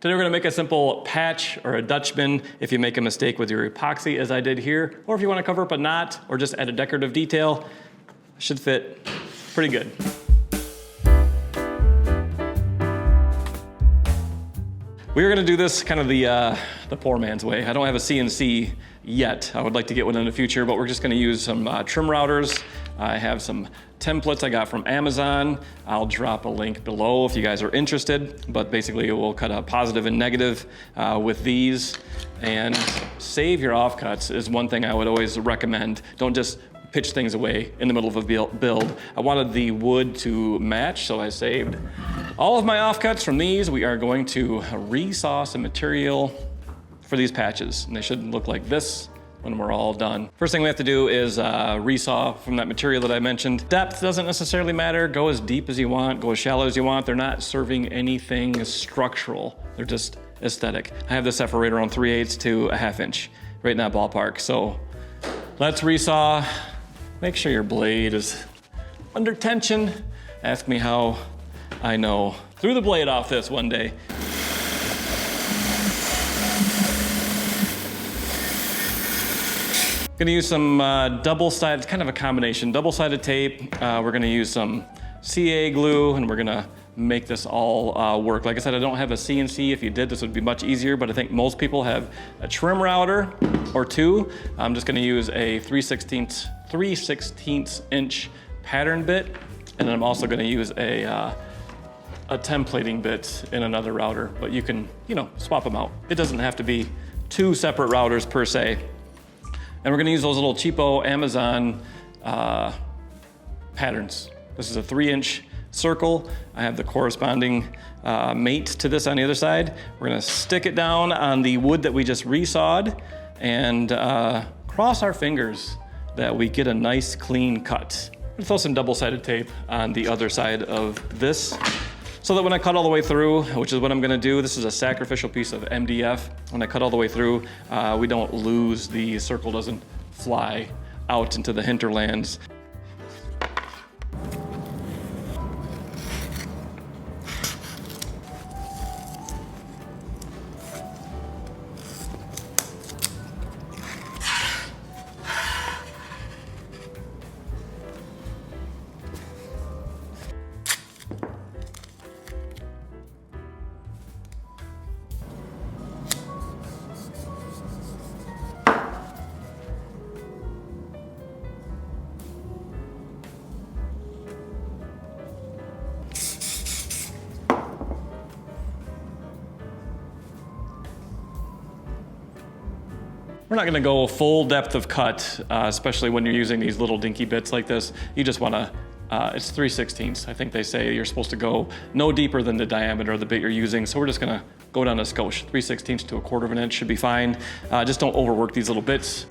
Today we're gonna make a simple patch or a Dutchman if you make a mistake with your epoxy as I did here, or if you wanna cover up a knot or just add a decorative detail, it should fit pretty good. We're gonna do this kind of the poor man's way. I don't have a CNC yet. I would like to get one in the future, but we're just gonna use some trim routers. I have some templates I got from Amazon. I'll drop a link below if you guys are interested, but basically we'll cut a positive and negative with these, and save your offcuts is one thing I would always recommend. Don't just pitch things away in the middle of a build. I wanted the wood to match, so I saved all of my offcuts from these. We are going to resaw some material for these patches, and they should look like this when we're all done. First thing we have to do is resaw from that material that I mentioned. Depth doesn't necessarily matter. Go as deep as you want, go as shallow as you want. They're not serving anything structural. They're just aesthetic. I have this set for right around 3/8 to a 1/2 inch, right in that ballpark. So let's resaw. Make sure your blade is under tension. Ask me how I know. Threw the blade off this one day. Gonna use some double-sided, kind of a combination, double-sided tape. We're gonna use some CA glue, and we're gonna make this all work. Like I said, I don't have a CNC. If you did, this would be much easier, but I think most people have a trim router or two. I'm just gonna use a 3/16 inch pattern bit, and then I'm also gonna use a templating bit in another router, but you can, swap them out. It doesn't have to be two separate routers per se. And we're gonna use those little cheapo Amazon patterns. This is a 3-inch circle. I have the corresponding mate to this on the other side. We're gonna stick it down on the wood that we just resawed and cross our fingers that we get a nice clean cut. I'm gonna throw some double-sided tape on the other side of this, so that when I cut all the way through, which is what I'm gonna do, this is a sacrificial piece of MDF. When I cut all the way through, we don't lose, the circle doesn't fly out into the hinterlands. We're not gonna go full depth of cut, especially when you're using these little dinky bits like this. You just wanna, it's 3/16. I think they say you're supposed to go no deeper than the diameter of the bit you're using. So we're just gonna go down a skosh. 3/16 to 1/4 inch should be fine. Just don't overwork these little bits.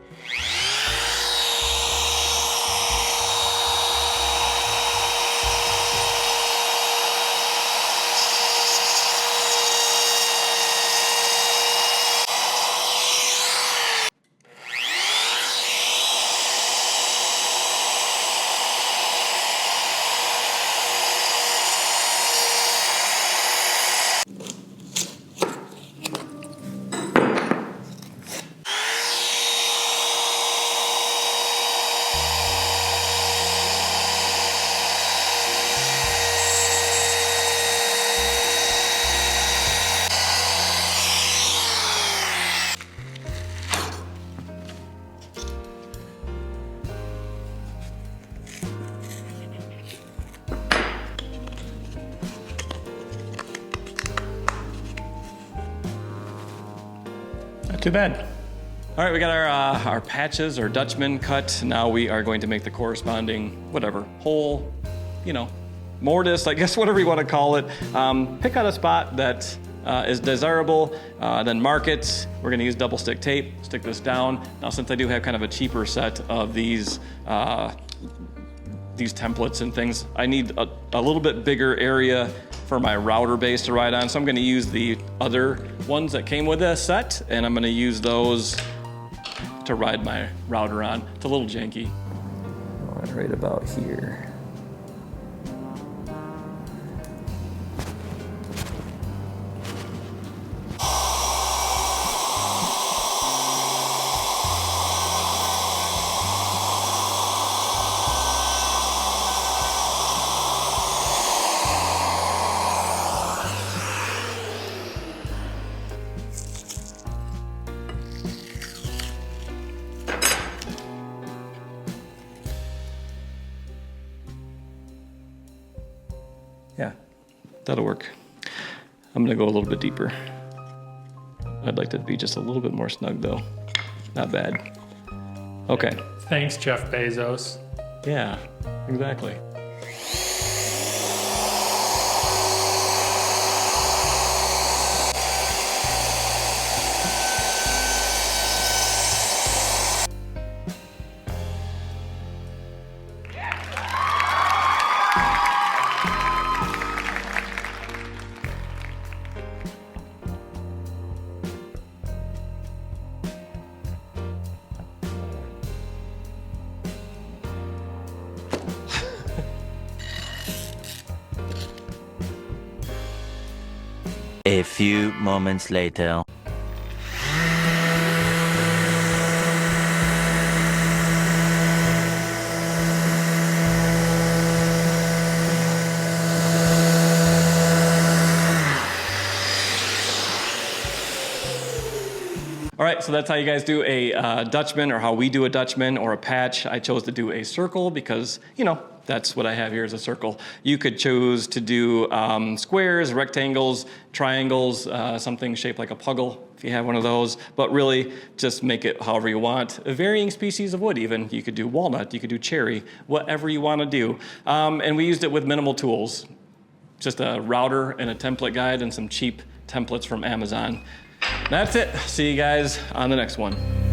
Too bad. All right, we got our patches, our Dutchman cut. Now we are going to make the corresponding, whatever, hole, mortise, I guess, whatever you want to call it. Pick out a spot that is desirable, then mark it. We're gonna use double stick tape, stick this down. Now, since I do have kind of a cheaper set of these templates and things, I need a little bit bigger area for my router base to ride on. So I'm gonna use the other ones that came with this set, and I'm gonna use those to ride my router on. It's a little janky. Right about here. That'll work. I'm gonna go a little bit deeper. I'd like to be just a little bit more snug though. Not bad. Okay. Thanks, Jeff Bezos. Yeah, exactly. A few moments later. All right, so that's how you guys do a Dutchman, or how we do a Dutchman or a patch. I chose to do a circle because, you know, that's what I have here is a circle. You could choose to do squares, rectangles, triangles, something shaped like a puggle, if you have one of those, but really just make it however you want. Varying species of wood even. You could do walnut, you could do cherry, whatever you want to do. And we used it with minimal tools. Just a router and a template guide and some cheap templates from Amazon. That's it. See you guys on the next one.